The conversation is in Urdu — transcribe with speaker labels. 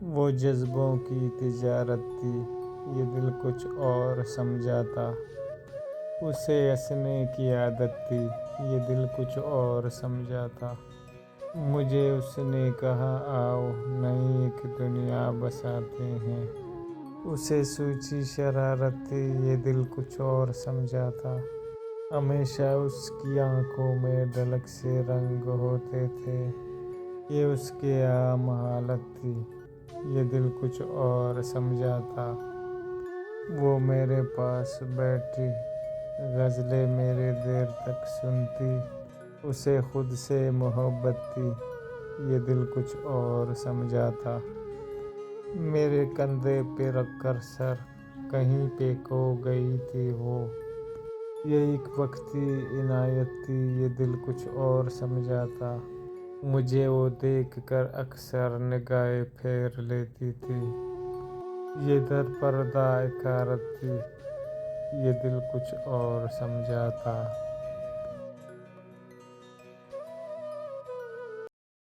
Speaker 1: وہ جذبوں کی تجارت تھی، یہ دل کچھ اور سمجھا تھا۔ اسے ہنسنے کی عادت تھی، یہ دل کچھ اور سمجھا تھا۔ مجھے اس نے کہا آؤ نئی ایک دنیا بساتے ہیں۔ اسے سوچی شرارت تھی، یہ دل کچھ اور سمجھا تھا۔ ہمیشہ اس کی آنکھوں میں ڈھلک سے رنگ ہوتے تھے، یہ اس کی عام حالت تھی، یہ دل کچھ اور سمجھا تھا۔ وہ میرے پاس بیٹھی، غزلیں میرے دیر تک سنتی، اسے خود سے محبت تھی، یہ دل کچھ اور سمجھا تھا۔ میرے کندھے پہ رکھ کر سر کہیں پہ کھو گئی تھی وہ، یہ ایک وقتی عنایت تھی، یہ دل کچھ اور سمجھا تھا۔ مجھے وہ دیکھ کر اکثر نگاہیں پھیر لیتی تھی، یہ در پردہ حقارت تھی، یہ دل کچھ اور سمجھا تھا۔